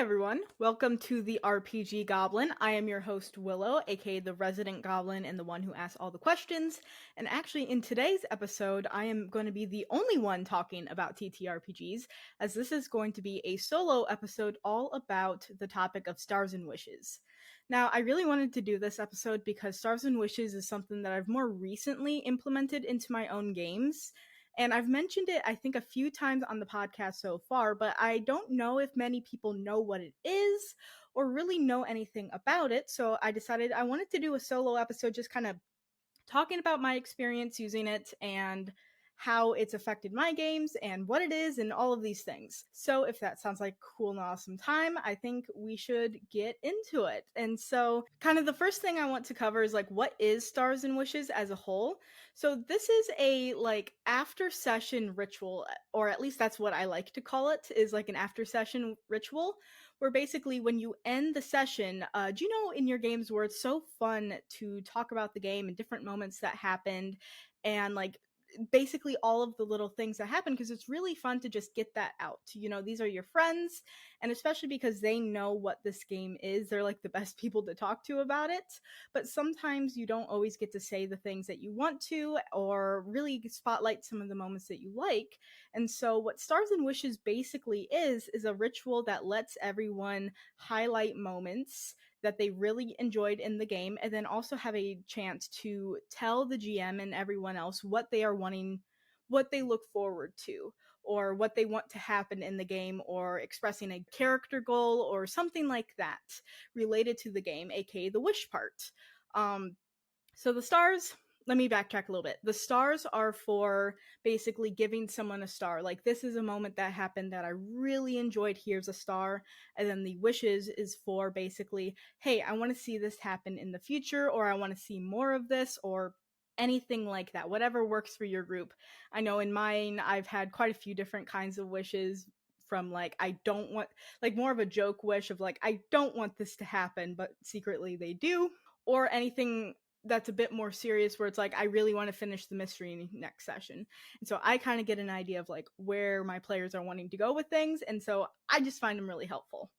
everyone, welcome to the RPG Goblin. I am your host Willow, aka the resident goblin and the one who asks all the questions. And actually, in today's episode, I am going to be the only one talking about TTRPGs, as this is going to be a solo episode all about the topic of stars and wishes. Now, I really wanted to do this episode because stars and wishes is something that I've more recently implemented into my own games. And I've mentioned it, I think, a few times on the podcast so far, but I don't know if many people know what it is or really know anything about it. So I decided I wanted to do a solo episode just kind of talking about my experience using it and how it's affected my games and what it is and all of these things. So if that sounds like cool and awesome time, I think we should get into it. And so kind of the first thing I want to cover is like, what is Stars and Wishes as a whole? So this is a like after session ritual, or at least that's what I like to call it, is like an after session ritual where basically when you end the session, do you know in your games where it's so fun to talk about the game and different moments that happened and like basically all of the little things that happen, because it's really fun to just get that out. You know, these are your friends, and especially because they know what this game is, they're like the best people to talk to about it. But sometimes you don't always get to say the things that you want to or really spotlight some of the moments that you like. And so what Stars and Wishes basically is a ritual that lets everyone highlight moments that they really enjoyed in the game, and then also have a chance to tell the GM and everyone else what they are wanting, what they look forward to, or what they want to happen in the game, or expressing a character goal or something like that related to the game, aka the wish part. So the stars, let me backtrack a little bit. The stars are for basically giving someone a star. Like, this is a moment that happened that I really enjoyed. Here's a star. And then the wishes is for basically, hey, I want to see this happen in the future, or I want to see more of this, or anything like that. Whatever works for your group. I know in mine, I've had quite a few different kinds of wishes, from like, I don't want, like more of a joke wish of like, I don't want this to happen, but secretly they do, or anything that's a bit more serious where it's like, I really want to finish the mystery next session. And so I kind of get an idea of like where my players are wanting to go with things. And so I just find them really helpful.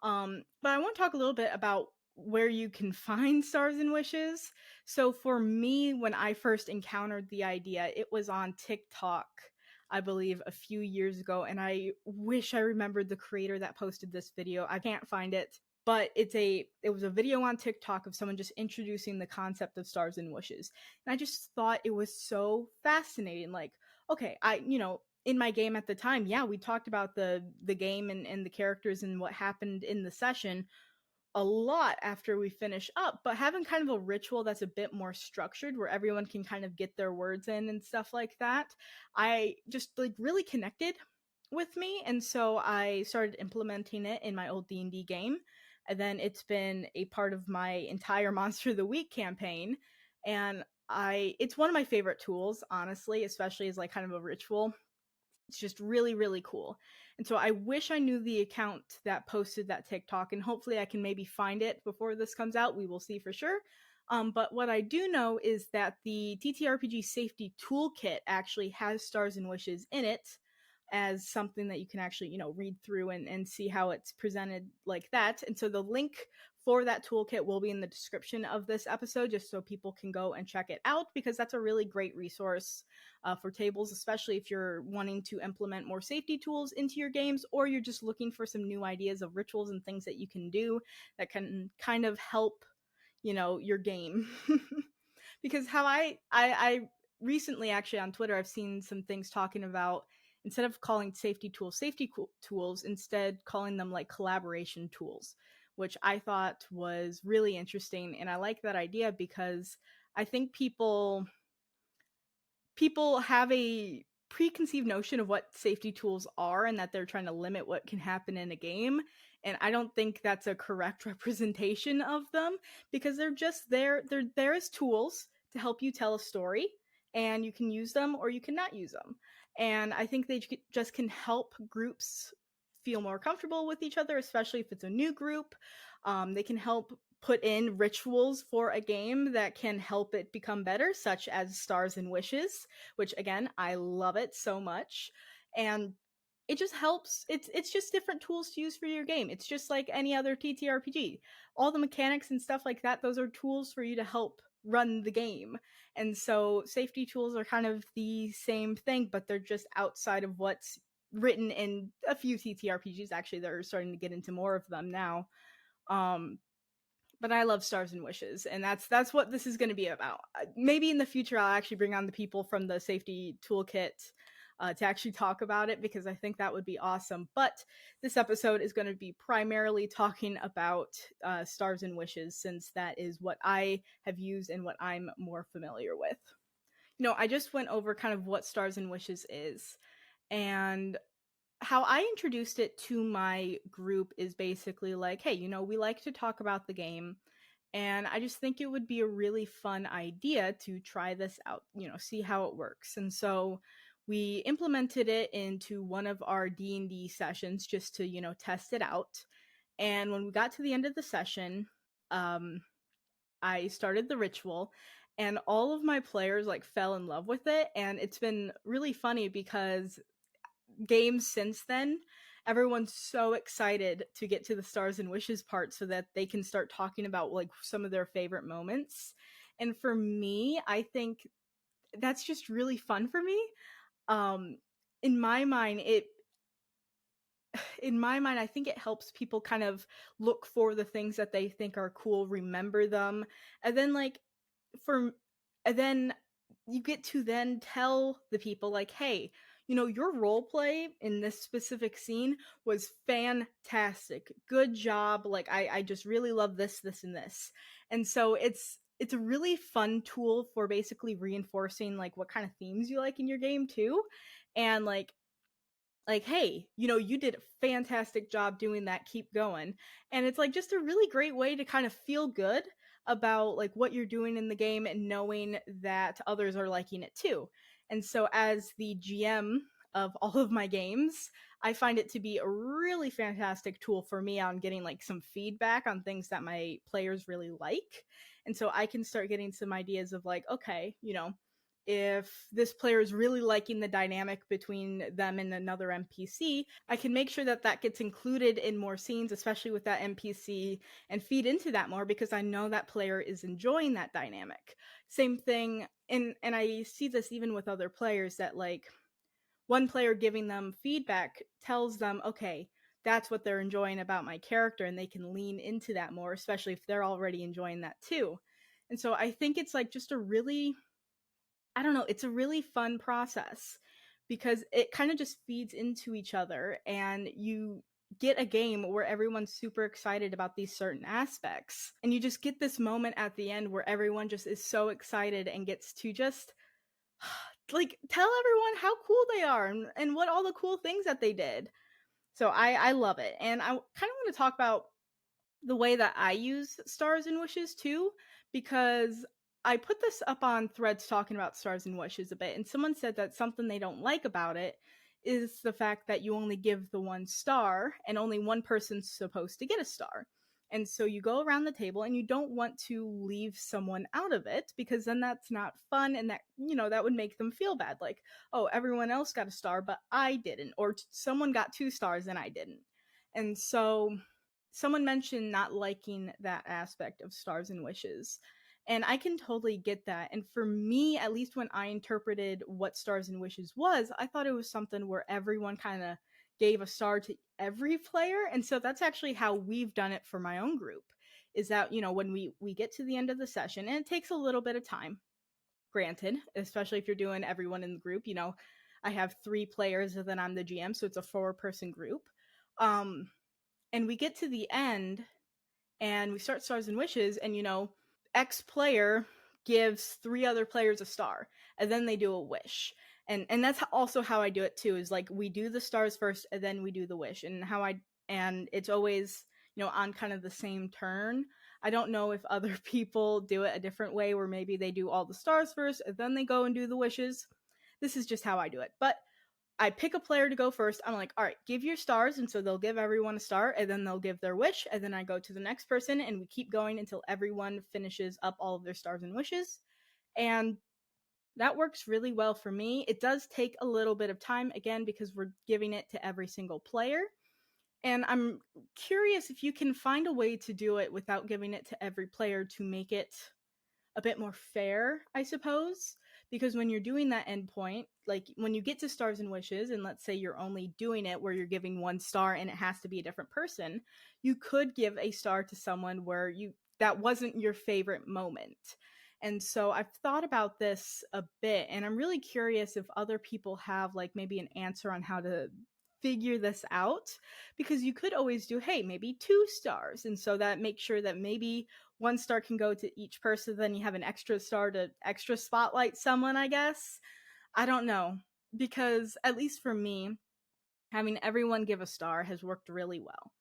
But I want to talk a little bit about where you can find stars and wishes. So for me, when I first encountered the idea, it was on TikTok, I believe a few years ago. And I wish I remembered the creator that posted this video. I can't find it. But it was a video on TikTok of someone just introducing the concept of stars and wishes. And I just thought it was so fascinating. Like, okay, in my game at the time, yeah, we talked about the game and the characters and what happened in the session a lot after we finish up, but having kind of a ritual that's a bit more structured where everyone can kind of get their words in and stuff like that, I just like really connected with me. And so I started implementing it in my old D&D game. And then it's been a part of my entire Monster of the Week campaign. And it's one of my favorite tools, honestly, especially as like kind of a ritual. It's just really, really cool. And so I wish I knew the account that posted that TikTok, and hopefully I can maybe find it before this comes out. We will see for sure. But what I do know is that the TTRPG Safety Toolkit actually has stars and wishes in it, as something that you can actually, read through and see how it's presented like that. And so the link for that toolkit will be in the description of this episode, just so people can go and check it out, because that's a really great resource for tables, especially if you're wanting to implement more safety tools into your games, or you're just looking for some new ideas of rituals and things that you can do that can kind of help, your game. Because how I recently, actually on Twitter, I've seen some things talking about, instead of calling safety tools, instead calling them like collaboration tools, which I thought was really interesting. And I like that idea because I think people have a preconceived notion of what safety tools are, and that they're trying to limit what can happen in a game. And I don't think that's a correct representation of them, because they're just there. They're there as tools to help you tell a story, and you can use them or you cannot use them. And I think they just can help groups feel more comfortable with each other, especially if it's a new group. They can help put in rituals for a game that can help it become better, such as Stars and Wishes, which again, I love it so much. And it just helps. It's just different tools to use for your game. It's just like any other TTRPG. All the mechanics and stuff like that, those are tools for you to help run the game. And so safety tools are kind of the same thing, but they're just outside of what's written in a few TTRPGs. Actually, they're starting to get into more of them now. Um, but I love Stars and Wishes, and that's what this is going to be about. Maybe in the future I'll actually bring on the people from the Safety Toolkit to actually talk about it, because I think that would be awesome. But this episode is going to be primarily talking about Stars and Wishes, since that is what I have used and what I'm more familiar with. I just went over kind of what Stars and Wishes is, and how I introduced it to my group is basically like, hey, we like to talk about the game, and I just think it would be a really fun idea to try this out, see how it works. And so we implemented it into one of our D&D sessions just to, test it out. And when we got to the end of the session, I started the ritual, and all of my players like fell in love with it. And it's been really funny because games since then, everyone's so excited to get to the Stars and Wishes part so that they can start talking about like some of their favorite moments. And for me, I think that's just really fun for me. Um in my mind, I think it helps people kind of look for the things that they think are cool, remember them, and then for and then you get to then tell the people like, hey, your role play in this specific scene was fantastic, good job, like I just really love this and this. And so it's a really fun tool for basically reinforcing like what kind of themes you like in your game too. And like, hey, you did a fantastic job doing that, keep going. And it's like just a really great way to kind of feel good about like what you're doing in the game, and knowing that others are liking it too. And so as the GM of all of my games, I find it to be a really fantastic tool for me on getting like some feedback on things that my players really like. And so I can start getting some ideas of like, okay, if this player is really liking the dynamic between them and another NPC, I can make sure that that gets included in more scenes, especially with that NPC, and feed into that more because I know that player is enjoying that dynamic. Same thing, and I see this even with other players, that like one player giving them feedback tells them, okay, that's what they're enjoying about my character, and they can lean into that more, especially if they're already enjoying that too. And so I think it's like just a really, I don't know, it's a really fun process because it kind of just feeds into each other, and you get a game where everyone's super excited about these certain aspects. And you just get this moment at the end where everyone just is so excited and gets to just like tell everyone how cool they are, and what all the cool things that they did. So I love it. And I kind of want to talk about the way that I use Stars and Wishes too, because I put this up on Threads talking about Stars and Wishes a bit, and someone said that something they don't like about it is the fact that you only give the one star, and only one person's supposed to get a star. And so you go around the table, and you don't want to leave someone out of it, because then that's not fun, and that, that would make them feel bad. Like, oh, everyone else got a star, but I didn't. Or someone got 2 stars and I didn't. And so someone mentioned not liking that aspect of Stars and Wishes. And I can totally get that. And for me, at least when I interpreted what Stars and Wishes was, I thought it was something where everyone kind of gave a star to every player. And so that's actually how we've done it for my own group, is that, when we get to the end of the session, and it takes a little bit of time, granted, especially if you're doing everyone in the group, I have 3 players and then I'm the GM, so it's a 4-person group. And we get to the end and we start Stars and Wishes, and X player gives 3 other players a star, and then they do a wish. And that's also how I do it too, is like we do the stars first and then we do the wish. And it's always, on kind of the same turn. I don't know if other people do it a different way, where maybe they do all the stars first and then they go and do the wishes. This is just how I do it. But I pick a player to go first. I'm like, all right, give your stars. And so they'll give everyone a star, and then they'll give their wish. And then I go to the next person, and we keep going until everyone finishes up all of their stars and wishes. And That works really well for me. It does take a little bit of time, again, because we're giving it to every single player. And I'm curious if you can find a way to do it without giving it to every player to make it a bit more fair, I suppose. Because when you're doing that endpoint, like when you get to Stars and Wishes, and let's say you're only doing it where you're giving 1 star and it has to be a different person, you could give a star to someone where that wasn't your favorite moment. And so I've thought about this a bit, and I'm really curious if other people have like maybe an answer on how to figure this out, because you could always do, hey, maybe 2 stars, and so that makes sure that maybe 1 star can go to each person, then you have an extra star to extra spotlight someone, I guess. I don't know, because at least for me, having everyone give a star has worked really well.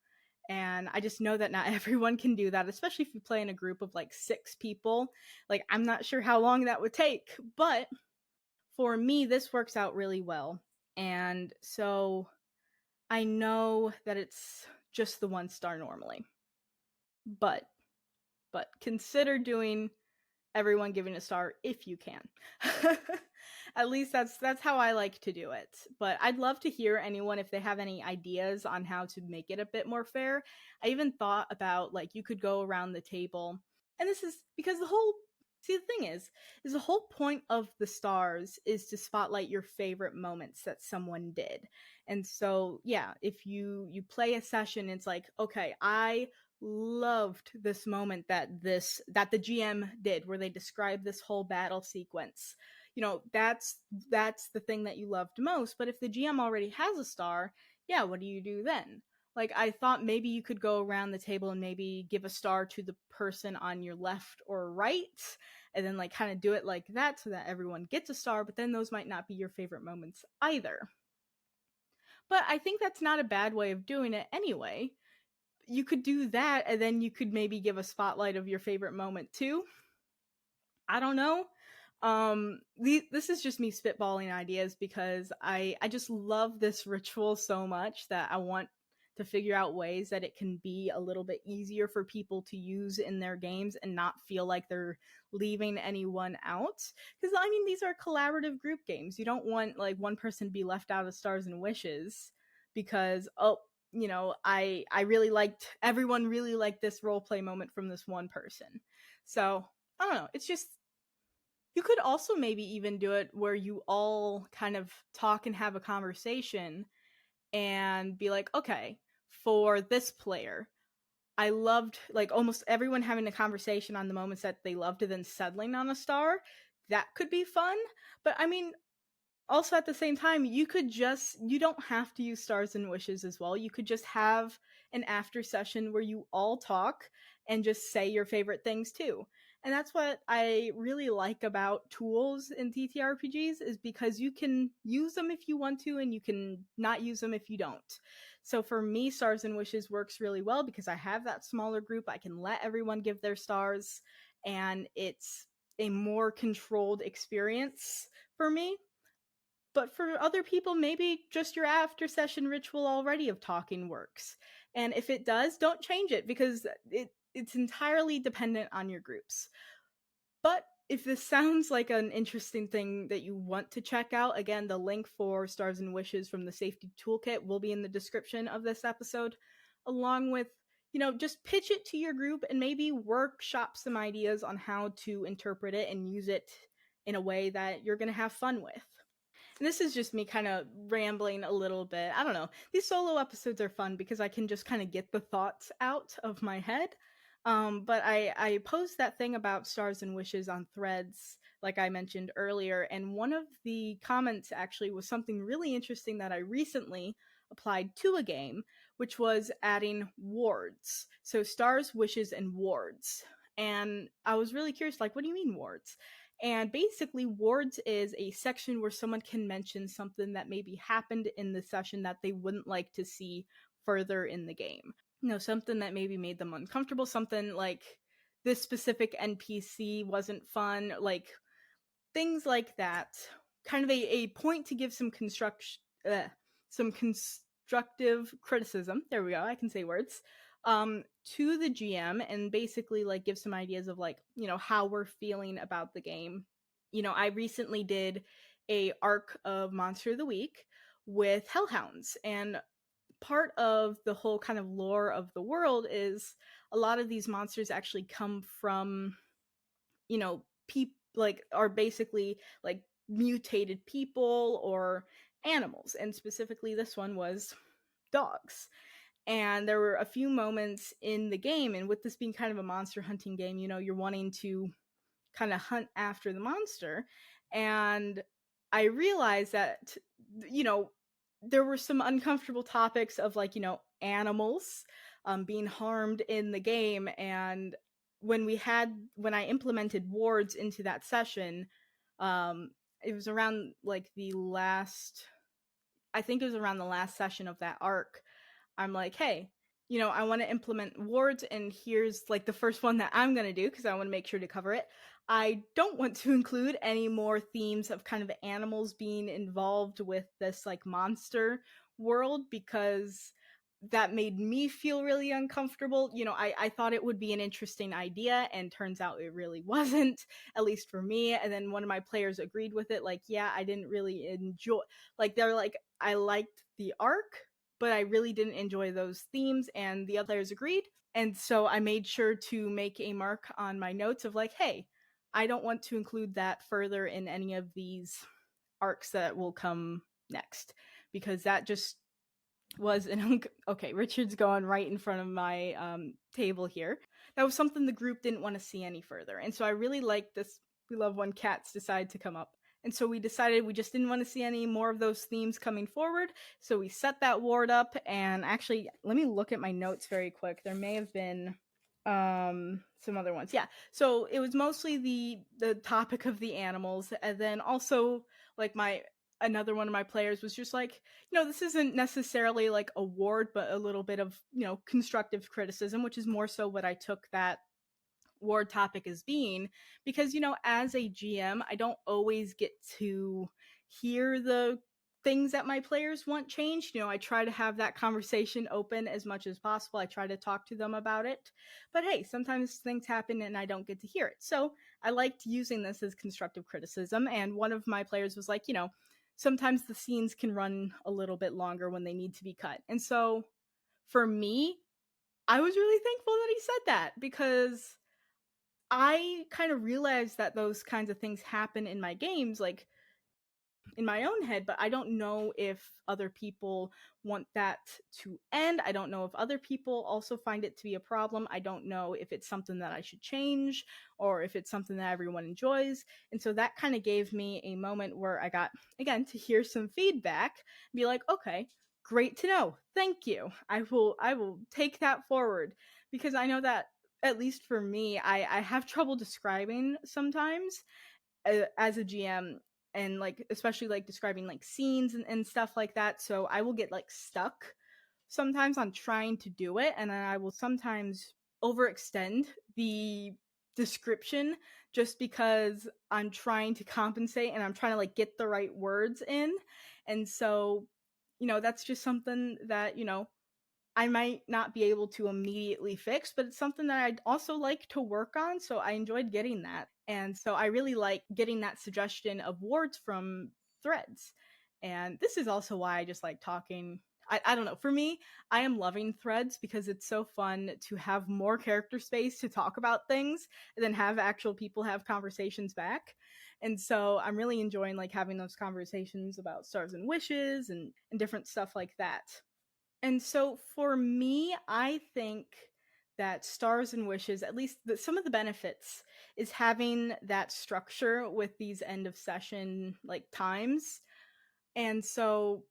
And I just know that not everyone can do that, especially if you play in a group of like 6 people. Like, I'm not sure how long that would take, but for me, this works out really well. And so I know that it's just the 1 star normally. But consider doing everyone giving a star if you can. At least that's how I like to do it. But I'd love to hear anyone if they have any ideas on how to make it a bit more fair. I even thought about like you could go around the table, and this is because the thing is the whole point of the stars is to spotlight your favorite moments that someone did. And so yeah, if you play a session, it's like, okay, I loved this moment that the GM did where they described this whole battle sequence. That's the thing that you loved most. But if the GM already has a star, yeah, what do you do then? Like, I thought maybe you could go around the table and maybe give a star to the person on your left or right, and then like kind of do it like that so that everyone gets a star, but then those might not be your favorite moments either. But I think that's not a bad way of doing it anyway. You could do that, and then you could maybe give a spotlight of your favorite moment too. I don't know. This is just me spitballing ideas because I just love this ritual so much that I want to figure out ways that it can be a little bit easier for people to use in their games and not feel like they're leaving anyone out. Because I mean, these are collaborative group games. You don't want like one person to be left out of Stars and Wishes because I really liked, everyone really liked this role play moment from this one person. So I don't know. It's just, you could also maybe even do it where you all kind of talk and have a conversation and be like, okay, for this player, I loved like almost everyone having a conversation on the moments that they loved and then settling on a star. That could be fun. But I mean, also at the same time, you don't have to use Stars and Wishes as well. You could just have an after session where you all talk and just say your favorite things too. And that's what I really like about tools in TTRPGs, is because you can use them if you want to and you can not use them if you don't. So for me, Stars and Wishes works really well because I have that smaller group. I can let everyone give their stars, and it's a more controlled experience for me. But for other people, maybe just your after session ritual already of talking works. And if it does, don't change it because it's entirely dependent on your groups. But if this sounds like an interesting thing that you want to check out, again, the link for Stars and Wishes from the Safety Toolkit will be in the description of this episode, along with, just pitch it to your group and maybe workshop some ideas on how to interpret it and use it in a way that you're going to have fun with. And this is just me kind of rambling a little bit. I don't know. These solo episodes are fun because I can just kind of get the thoughts out of my head. But I posed that thing about Stars and Wishes on Threads, like I mentioned earlier, and one of the comments actually was something really interesting that I recently applied to a game, which was adding wards. So Stars, Wishes, and wards. And I was really curious, like, what do you mean wards? And basically, wards is a section where someone can mention something that maybe happened in the session that they wouldn't like to see further in the game. Something that maybe made them uncomfortable, something like this specific NPC wasn't fun, like things like that. Kind of a point to give some constructive criticism. There we go, I can say words. To the GM, and basically like give some ideas of like, how we're feeling about the game, I recently did a arc of Monster of the Week with Hellhounds, and part of the whole kind of lore of the world is a lot of these monsters actually come from, people like are basically like mutated people or animals, and specifically this one was dogs. And there were a few moments in the game, and with this being kind of a monster hunting game, you're wanting to kind of hunt after the monster. And I realized that, you know, there were some uncomfortable topics of like, animals being harmed in the game. And when I implemented wards into that session, it was around like I think it was around the last session of that arc. I'm like, hey, I want to implement wards, and here's like the first one that I'm going to do because I want to make sure to cover it. I don't want to include any more themes of kind of animals being involved with this like monster world because that made me feel really uncomfortable. I thought it would be an interesting idea, and turns out it really wasn't, at least for me. And then one of my players agreed with it. Like, yeah, I didn't really enjoy, like, they're like, I liked the arc, but I really didn't enjoy those themes, and the other players agreed. And so I made sure to make a mark on my notes of like, hey, I don't want to include that further in any of these arcs that will come next, because that just was an okay, Richard's going right in front of my table here. That was something the group didn't want to see any further, and so I really liked this. We love when cats decide to come up. And so we decided we just didn't want to see any more of those themes coming forward. So we set that ward up. And actually, let me look at my notes very quick. There may have been some other ones. Yeah. So it was mostly the topic of the animals. And then also like another one of my players was just like, this isn't necessarily like a ward, but a little bit of, constructive criticism, which is more so what I took that ward topic as being, because as a GM I don't always get to hear the things that my players want changed. I try to have that conversation open as much as possible. I try to talk to them about it, but hey, sometimes things happen and I don't get to hear it. So I liked using this as constructive criticism, and one of my players was like, sometimes the scenes can run a little bit longer when they need to be cut. And so for me, I was really thankful that he said that, because I kind of realized that those kinds of things happen in my games, like in my own head, but I don't know if other people want that to end. I don't know if other people also find it to be a problem. I don't know if it's something that I should change or if it's something that everyone enjoys. And so that kind of gave me a moment where I got, again, to hear some feedback and be like, okay, great to know. Thank you. I will take that forward, because I know that, at least for me, I have trouble describing sometimes as a GM, and like especially like describing like scenes and stuff like that. So I will get like stuck sometimes on trying to do it, and then I will sometimes overextend the description just because I'm trying to compensate and I'm trying to like get the right words in. And so, that's just something that, I might not be able to immediately fix, but it's something that I'd also like to work on. So I enjoyed getting that. And so I really like getting that suggestion of wards from threads. And this is also why I just like talking. I don't know. For me, I am loving threads because it's so fun to have more character space to talk about things and then have actual people have conversations back. And so I'm really enjoying like having those conversations about stars and wishes and different stuff like that. And so for me, I think that stars and wishes, at least some of the benefits, is having that structure with these end of session like times. And so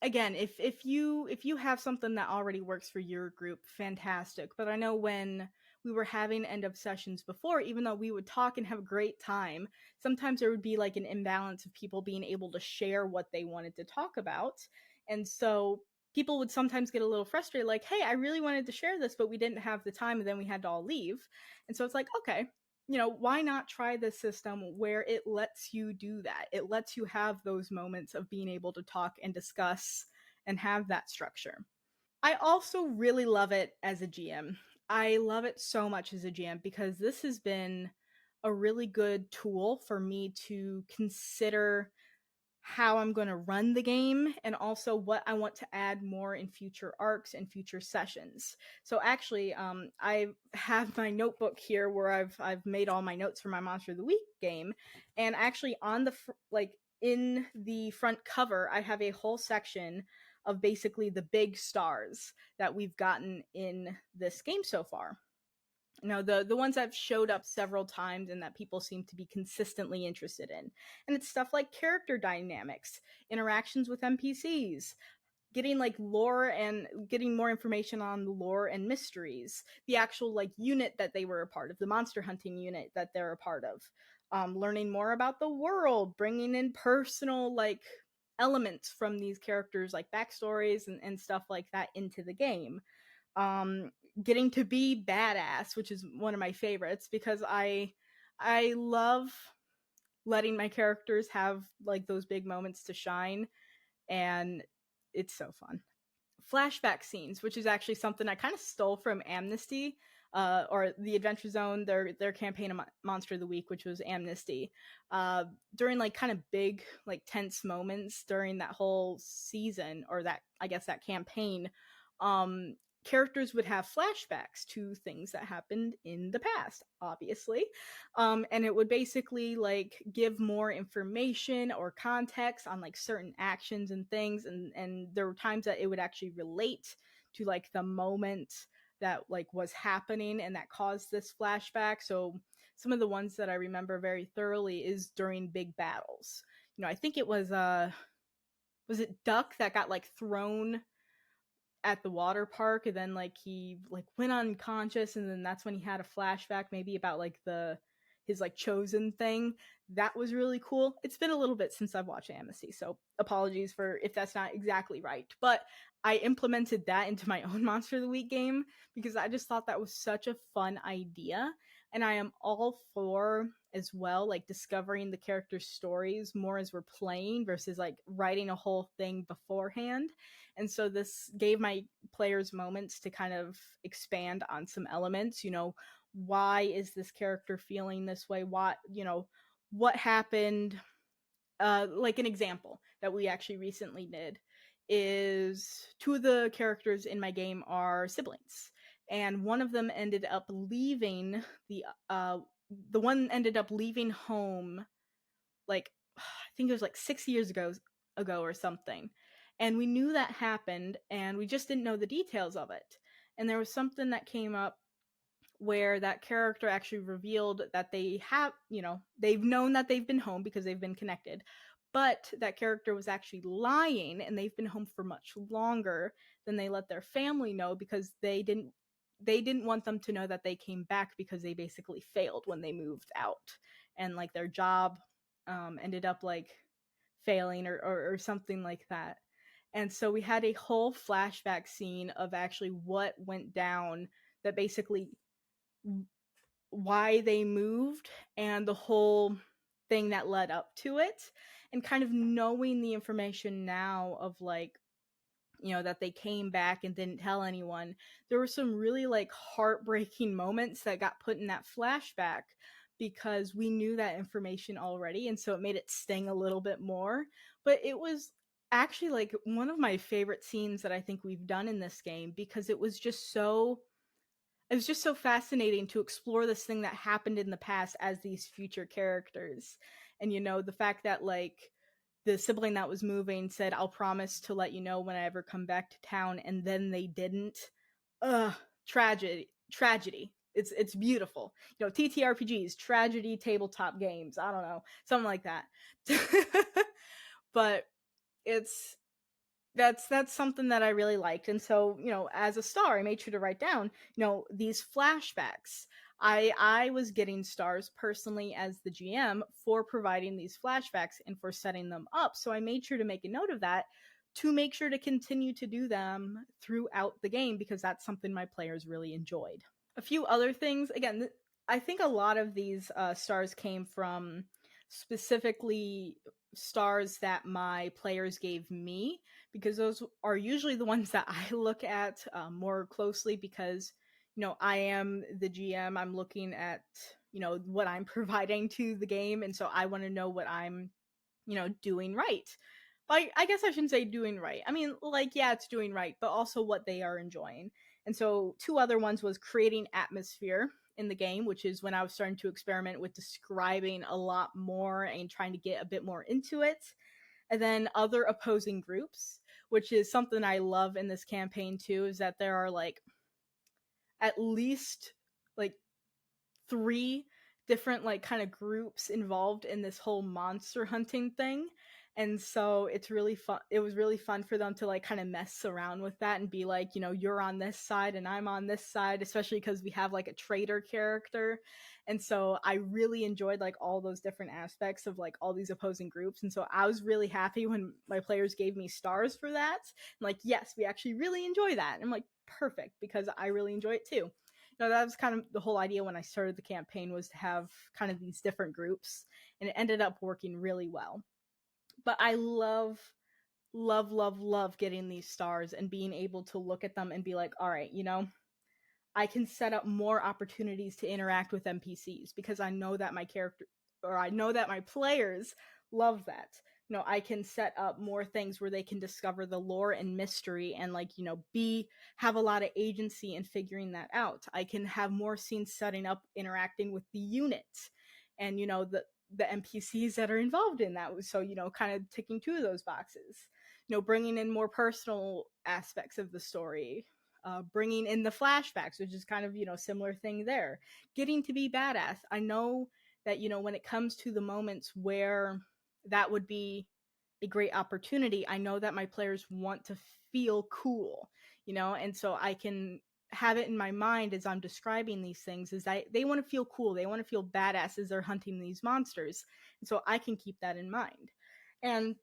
again, if you have something that already works for your group, fantastic. But I know when we were having end of sessions before, even though we would talk and have a great time, sometimes there would be like an imbalance of people being able to share what they wanted to talk about. And so people would sometimes get a little frustrated, like, hey, I really wanted to share this, but we didn't have the time, and then we had to all leave. And so it's like, okay, why not try this system where it lets you do that? It lets you have those moments of being able to talk and discuss and have that structure. I also really love it as a GM. I love it so much as a GM because this has been a really good tool for me to consider how I'm going to run the game and also what I want to add more in future arcs and future sessions. So actually, I have my notebook here where I've made all my notes for my Monster of the Week game, and actually on the in the front cover, I have a whole section of basically the big stars that we've gotten in this game so far. The ones that have showed up several times and that people seem to be consistently interested in. And it's stuff like character dynamics, interactions with NPCs, getting like lore and getting more information on the lore and mysteries, the actual like unit that they were a part of, the monster hunting unit that they're a part of, learning more about the world, bringing in personal like elements from these characters like backstories and stuff like that into the game. um Getting to be badass, which is one of my favorites because I love letting my characters have like those big moments to shine, and it's so fun. Flashback scenes, which is actually something I kind of stole from Amnesty, or the Adventure Zone, their campaign of Monster of the Week, which was Amnesty. During like kind of big, like tense moments during that whole season, or that I guess that campaign, um, characters would have flashbacks to things that happened in the past, obviously. And it would basically like give more information or context on like certain actions and things, and there were times that it would actually relate to like the moment that like was happening and that caused this flashback. So some of the ones that I remember very thoroughly is during big battles. I think it was it Duck that got like thrown at the water park, and then like he like went unconscious, and then that's when he had a flashback maybe about like the his like chosen thing. That was really cool. It's been a little bit since I've watched Amnesty, so apologies for if that's not exactly right, but I implemented that into my own Monster of the Week game because I just thought that was such a fun idea. And I am all for as well like discovering the characters' stories more as we're playing versus like writing a whole thing beforehand. And so this gave my players moments to kind of expand on some elements. Why is this character feeling this way? What happened? Like an example that we actually recently did is two of the characters in my game are siblings, and one of them ended up leaving the one ended up leaving home like I think it was like 6 years ago or something. And we knew that happened and we just didn't know the details of it. And there was something that came up where that character actually revealed that they've known that they've been home because they've been connected. But that character was actually lying and they've been home for much longer than they let their family know because they didn't want them to know that they came back because they basically failed when they moved out, and like their job ended up like failing or something like that. And so we had a whole flashback scene of actually what went down, that basically why they moved and the whole thing that led up to it, and kind of knowing the information now of like that they came back and didn't tell anyone. There were some really like heartbreaking moments that got put in that flashback because we knew that information already, and so it made it sting a little bit more. But it was actually like one of my favorite scenes that I think we've done in this game because it was just so fascinating to explore this thing that happened in the past as these future characters. And the fact that like the sibling that was moving said, "I'll promise to let you know when I ever come back to town," and then they didn't. Ugh, tragedy. It's beautiful. TTRPGs, tragedy tabletop games. I don't know, something like that. But it's that's something that I really liked. And so, as a star, I made sure to write down, these flashbacks. I was getting stars personally as the GM for providing these flashbacks and for setting them up. So I made sure to make a note of that to make sure to continue to do them throughout the game because that's something my players really enjoyed. A few other things, again, I think a lot of these stars came from specifically stars that my players gave me, because those are usually the ones that I look at more closely because I am the GM. I'm looking at what I'm providing to the game, and so I want to know what I'm doing right. But I guess I shouldn't say doing right. I mean, like, yeah, it's doing right, but also what they are enjoying. And so two other ones was creating atmosphere in the game, which is when I was starting to experiment with describing a lot more and trying to get a bit more into it. And then other opposing groups, which is something I love in this campaign too, is that there are like at least like three different like kind of groups involved in this whole monster hunting thing. And so it's really fun. It was really fun for them to like kind of mess around with that and be like, you're on this side and I'm on this side, especially because we have like a traitor character. And so I really enjoyed like all those different aspects of like all these opposing groups. And so I was really happy when my players gave me stars for that. I'm like, yes, we actually really enjoy that. And I'm like, perfect, because I really enjoy it too. That was kind of the whole idea when I started the campaign, was to have kind of these different groups, and it ended up working really well. But I love getting these stars and being able to look at them and be like, all right, I can set up more opportunities to interact with NPCs because I know that I know that my players love that. I can set up more things where they can discover the lore and mystery and like, have a lot of agency in figuring that out. I can have more scenes setting up, interacting with the units and, the NPCs that are involved in that. So, kind of ticking two of those boxes, bringing in more personal aspects of the story, bringing in the flashbacks, which is kind of, similar thing there. Getting to be badass. I know that, when it comes to the moments where that would be a great opportunity, I know that my players want to feel cool, and so I can have it in my mind as I'm describing these things is that they want to feel cool. They want to feel badass as they're hunting these monsters. And so I can keep that in mind. And,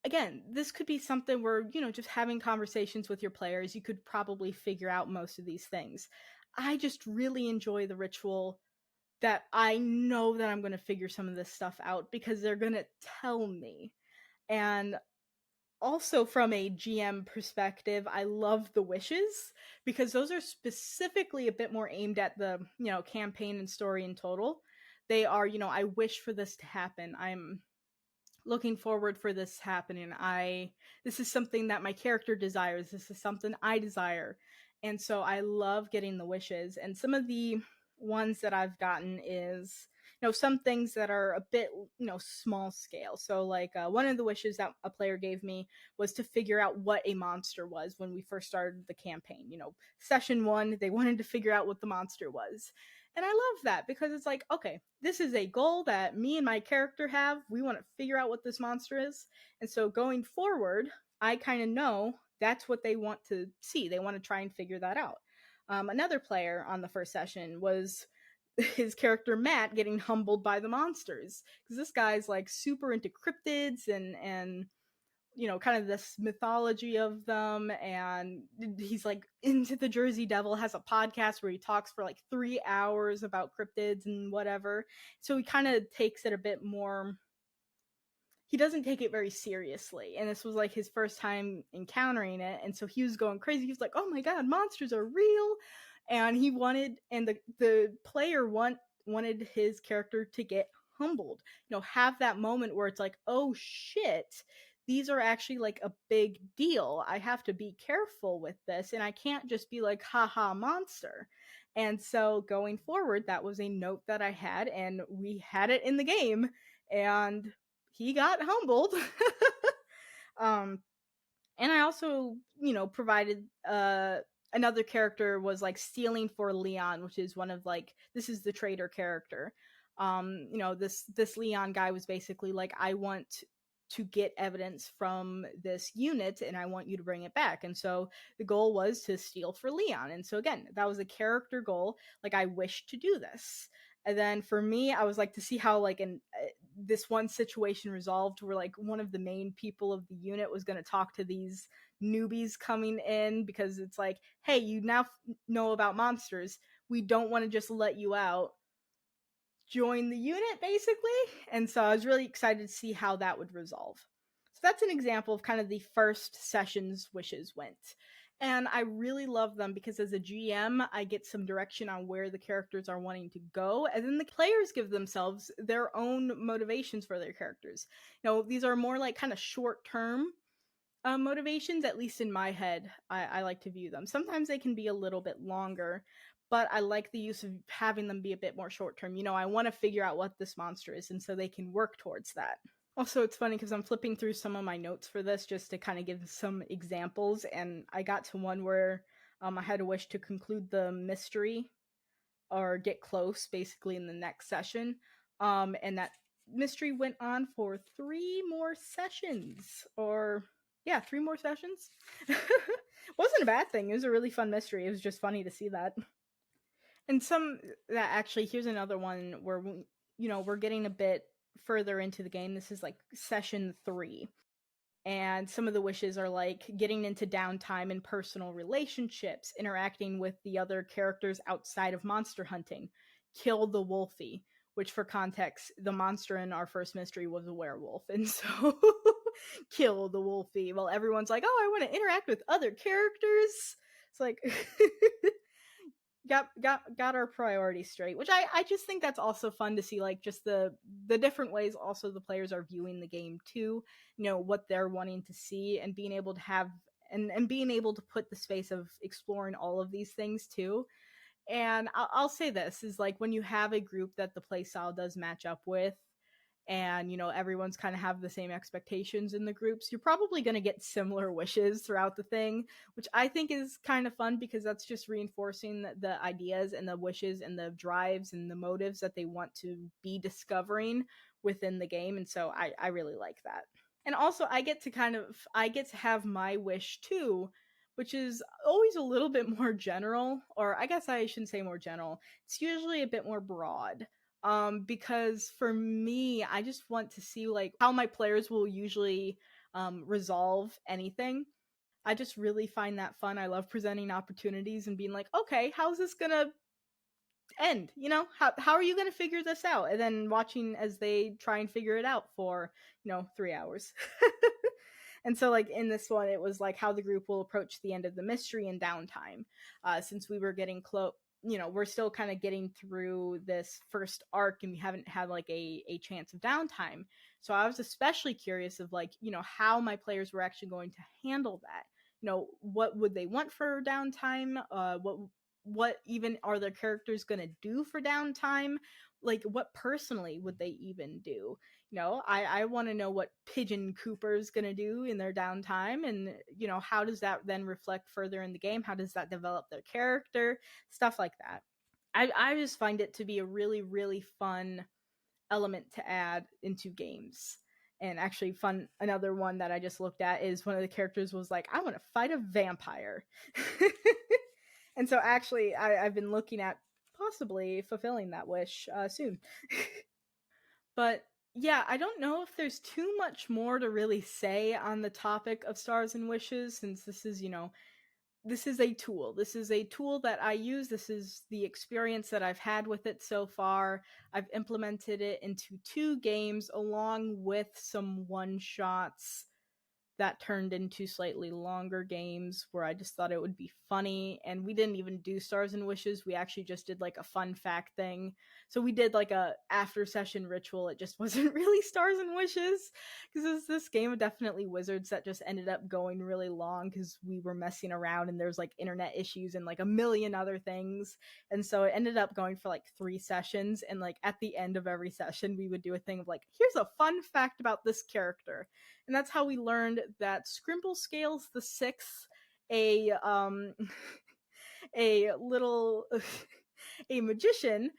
again, this could be something where, just having conversations with your players, you could probably figure out most of these things. I just really enjoy the ritual that I know that I'm going to figure some of this stuff out because they're going to tell me. And also from a GM perspective, I love the wishes because those are specifically a bit more aimed at the, campaign and story in total. They are, I wish for this to happen. I'm looking forward for this happening. This is something that my character desires. This is something I desire. And so I love getting the wishes. And some of the ones that I've gotten is, some things that are a bit, small scale. So like one of the wishes that a player gave me was to figure out what a monster was when we first started the campaign. Session 1, they wanted to figure out what the monster was. And I love that because it's like, okay, this is a goal that me and my character have. We want to figure out what this monster is. And so going forward, I kind of know that's what they want to see. They want to try and figure that out. Another player on the first session was his character Matt getting humbled by the monsters because this guy's like super into cryptids and kind of this mythology of them, and he's like into the Jersey Devil, has a podcast where he talks for like 3 hours about cryptids and whatever. So he kind of takes it a bit more, he doesn't take it very seriously, and this was like his first time encountering it, and so he was going crazy. He was like, oh my god, monsters are real. And he wanted, and the player wanted his character to get humbled, have that moment where it's like, oh shit, these are actually like a big deal. I have to be careful with this, and I can't just be like, haha, monster. And so going forward, that was a note that I had, and we had it in the game, and he got humbled. And I also, provided another character was like stealing for Leon, which is one of like, this is the traitor character. This Leon guy was basically like, I want to get evidence from this unit and I want you to bring it back. And so the goal was to steal for Leon. And so again, that was a character goal. Like, I wish to do this. And then for me, I was like, to see how like this one situation resolved where like one of the main people of the unit was going to talk to these newbies coming in, because it's like, hey, you now know about monsters. We don't want to just let you out. Join the unit, basically. And so I was really excited to see how that would resolve. So that's an example of kind of the first session's wishes went. And I really love them because as a GM, I get some direction on where the characters are wanting to go. And then the players give themselves their own motivations for their characters. These are more like kind of short term motivations, at least in my head. I like to view them. Sometimes they can be a little bit longer, but I like the use of having them be a bit more short term. I want to figure out what this monster is, and so they can work towards that. Also, it's funny because I'm flipping through some of my notes for this just to kind of give some examples, and I got to one where I had a wish to conclude the mystery or get close, basically, in the next session. And that mystery went on for 3 more sessions, or yeah, 3 more sessions. Wasn't a bad thing. It was a really fun mystery. It was just funny to see that. And some that actually, here's another one where we're getting a bit further into the game. This is like session 3. And some of the wishes are like getting into downtime and personal relationships, interacting with the other characters outside of monster hunting, kill the wolfie, which for context, the monster in our first mystery was a werewolf. And so kill the wolfie. Well, everyone's like, oh, I want to interact with other characters. It's like got our priorities straight, which I just think that's also fun to see, like just the different ways also the players are viewing the game too, what they're wanting to see, and being able to have and being able to put the space of exploring all of these things too. And I'll say this is like when you have a group that the playstyle does match up with, and everyone's kind of have the same expectations in the groups, you're probably going to get similar wishes throughout the thing, which I think is kind of fun because that's just reinforcing the ideas and the wishes and the drives and the motives that they want to be discovering within the game. And so I really like that. And also I get to have my wish too, which is always a little bit more general, or I guess I shouldn't say more general. It's usually a bit more broad. Because for me, I just want to see like how my players will usually resolve anything. I just really find that fun. I love presenting opportunities and being like, okay, how's this gonna end? How are you gonna figure this out? And then watching as they try and figure it out for 3 hours. And so, like, in this one, it was like how the group will approach the end of the mystery in downtime. Since we were getting close, we're still kind of getting through this first arc and we haven't had like a chance of downtime. So I was especially curious of like, how my players were actually going to handle that. What would they want for downtime? What even are their characters going to do for downtime? Like, what personally would they even do? I want to know what Pigeon Cooper's going to do in their downtime, and how does that then reflect further in the game? How does that develop their character? Stuff like that. I just find it to be a really, really fun element to add into games. And actually fun, another one that I just looked at is one of the characters was like, I want to fight a vampire. And so actually I've been looking at possibly fulfilling that wish soon. But yeah, I don't know if there's too much more to really say on the topic of stars and wishes, since this is, this is a tool. This is a tool that I use. This is the experience that I've had with it so far. I've implemented it into 2 games along with some one-shots that turned into slightly longer games where I just thought it would be funny. And we didn't even do stars and wishes. We actually just did like a fun fact thing. So we did like a after session ritual. It just wasn't really stars and wishes because it's this game of Definitely Wizards that just ended up going really long because we were messing around and there's like internet issues and like a million other things. And so it ended up going for like 3 sessions. And like at the end of every session, we would do a thing of like, here's a fun fact about this character. And that's how we learned that Scrimble Scales the Sixth, a a little a magician,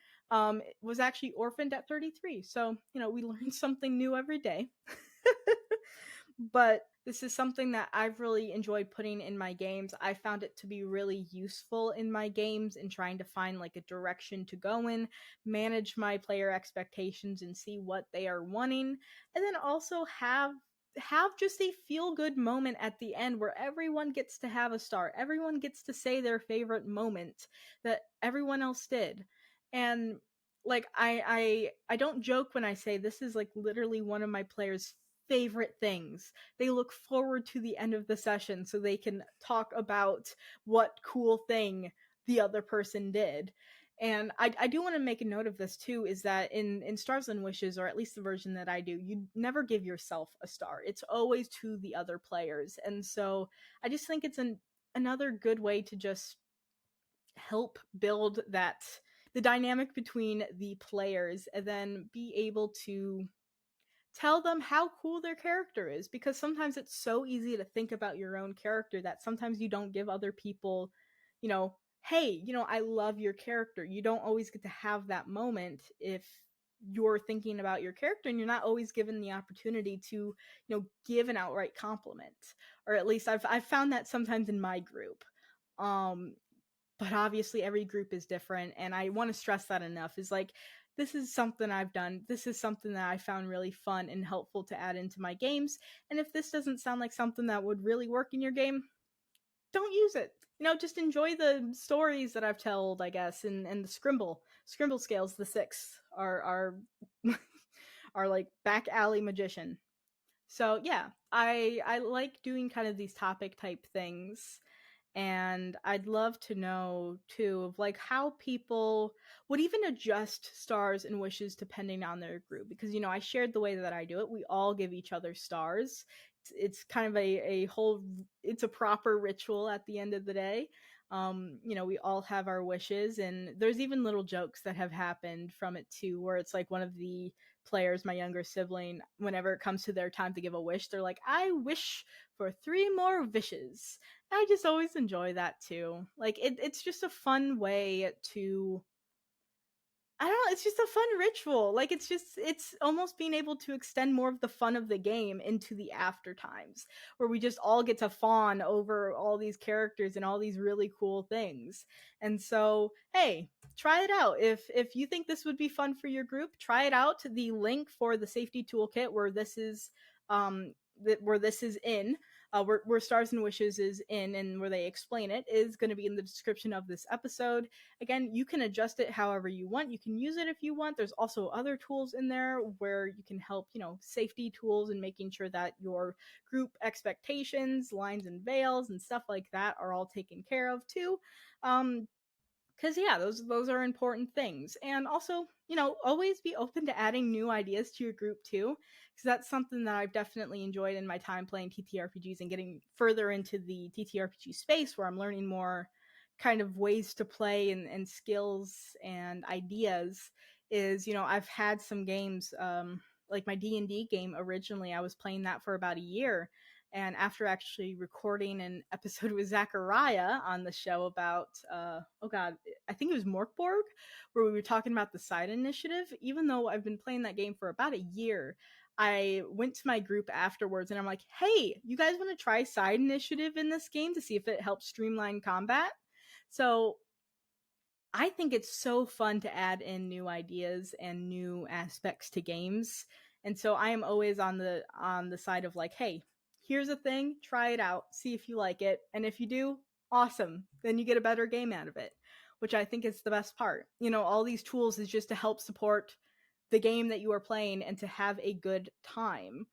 was actually orphaned at 33. So we learn something new every day. But this is something that I've really enjoyed putting in my games. I found it to be really useful in my games in trying to find like a direction to go in, manage my player expectations and see what they are wanting, and then also have just a feel-good moment at the end where everyone gets to have a star. Everyone gets to say their favorite moment that everyone else did. And like I don't joke when I say this is like literally one of my players' favorite things. They look forward to the end of the session so they can talk about what cool thing the other person did. And I do want to make a note of this too, is that in Stars and Wishes, or at least the version that I do, you never give yourself a star. It's always to the other players. And so I just think it's another good way to just help build that the dynamic between the players, and then be able to tell them how cool their character is, because sometimes it's so easy to think about your own character that sometimes you don't give other people, hey, I love your character. You don't always get to have that moment if you're thinking about your character, and you're not always given the opportunity to, give an outright compliment. Or at least I've found that sometimes in my group. But obviously every group is different, and I want to stress that enough, is like, this is something I've done. This is something that I found really fun and helpful to add into my games. And if this doesn't sound like something that would really work in your game, don't use it. Just enjoy the stories that I've told, I guess, and the Scrimble scales, the 6 are are like back alley magician. So yeah, I like doing kind of these topic type things. And I'd love to know too of like how people would even adjust stars and wishes depending on their group, because I shared the way that I do it. We all give each other stars. It's kind of a whole, it's a proper ritual at the end of the day. We all have our wishes, and there's even little jokes that have happened from it too, where it's like one of the players, my younger sibling, whenever it comes to their time to give a wish, they're like, I wish for 3 more wishes. I just always enjoy that too. Like it's just a fun way to, I don't know, it's just a fun ritual. Like it's almost being able to extend more of the fun of the game into the after times, where we just all get to fawn over all these characters and all these really cool things. And so, hey, try it out. If you think this would be fun for your group, try it out. The link for the Safety Toolkit, where this is in, where Stars and Wishes is in, and where they explain it, is going to be in the description of this episode. Again, you can adjust it however you want. You can use it if you want. There's also other tools in there where you can help, safety tools and making sure that your group expectations, lines and veils and stuff like that are all taken care of too. Because yeah, those are important things. And also, always be open to adding new ideas to your group too, because that's something that I've definitely enjoyed in my time playing TTRPGs and getting further into the TTRPG space, where I'm learning more kind of ways to play and skills and ideas. Is, I've had some games, like my D&D game. Originally I was playing that for about a year, and after actually recording an episode with Zachariah on the show about, oh god, I think it was Morkborg, where we were talking about the side initiative. Even though I've been playing that game for about a year, I went to my group afterwards and I'm like, hey, you guys want to try side initiative in this game to see if it helps streamline combat? So I think it's so fun to add in new ideas and new aspects to games. And so I am always on the side of like, hey, here's a thing, try it out, see if you like it. And if you do, awesome. Then you get a better game out of it, which I think is the best part. All these tools is just to help support the game that you are playing and to have a good time.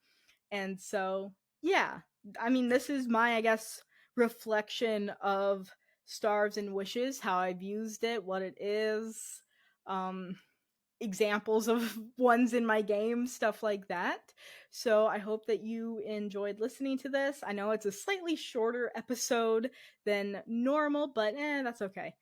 And so, yeah, I mean, this is my, I guess, reflection of Stars and Wishes, how I've used it, what it is, um, examples of ones in my game, stuff like that. So I hope that you enjoyed listening to this. I know it's a slightly shorter episode than normal, but that's okay.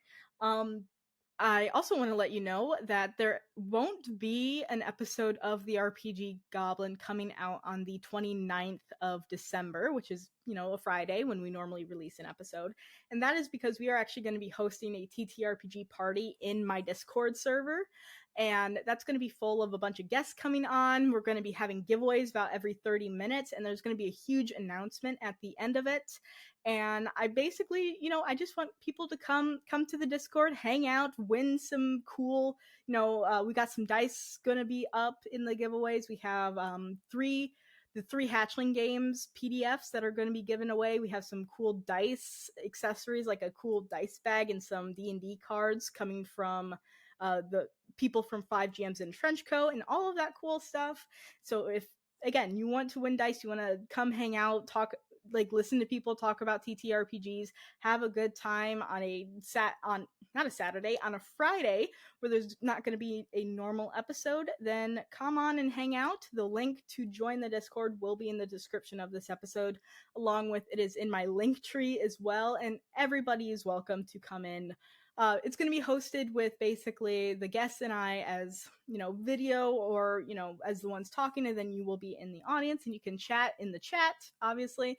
I also want to let you know that there won't be an episode of the RPG Goblin coming out on the 29th of December, which is, a Friday when we normally release an episode. And that is because we are actually going to be hosting a TTRPG party in my Discord server. And that's going to be full of a bunch of guests coming on. We're going to be having giveaways about every 30 minutes, and there's going to be a huge announcement at the end of it. And I basically, I just want people to come to the Discord, hang out, win some cool, we got some dice going to be up in the giveaways. We have the three hatchling games PDFs that are going to be given away. We have some cool dice accessories, like a cool dice bag and some D&D cards coming from the people from 5GMs and Trenchcoat and all of that cool stuff. So if again, you want to win dice, you want to come hang out, talk, like listen to people talk about TTRPGs, have a good time on not a Saturday, on a Friday where there's not going to be a normal episode, then come on and hang out. The link to join the Discord will be in the description of this episode, along with it is in my link tree as well, and everybody is welcome to come in. It's going to be hosted with basically the guests and I as, video or, as the ones talking, and then you will be in the audience and you can chat in the chat, obviously.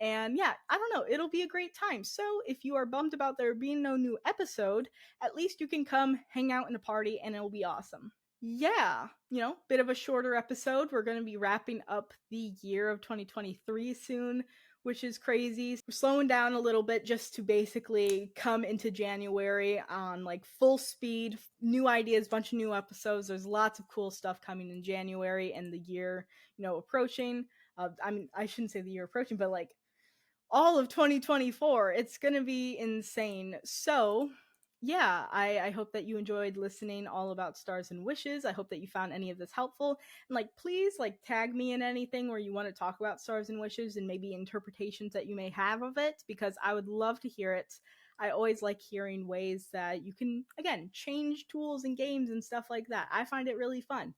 And yeah, I don't know, it'll be a great time. So if you are bummed about there being no new episode, at least you can come hang out in a party and it'll be awesome. Yeah, bit of a shorter episode. We're going to be wrapping up the year of 2023 soon, which is crazy. We're slowing down a little bit just to basically come into January on like full speed, new ideas, bunch of new episodes. There's lots of cool stuff coming in January and the year, approaching. I shouldn't say the year approaching, but like all of 2024. It's going to be insane. So, yeah, I hope that you enjoyed listening all about Stars and Wishes. I hope that you found any of this helpful. And like, please like tag me in anything where you want to talk about Stars and Wishes and maybe interpretations that you may have of it, because I would love to hear it. I always like hearing ways that you can, again, change tools and games and stuff like that. I find it really fun.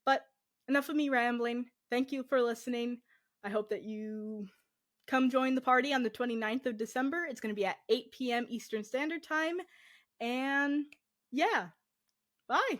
But enough of me rambling. Thank you for listening. I hope that you come join the party on the 29th of December. It's going to be at 8 p.m. Eastern Standard Time. And yeah, bye.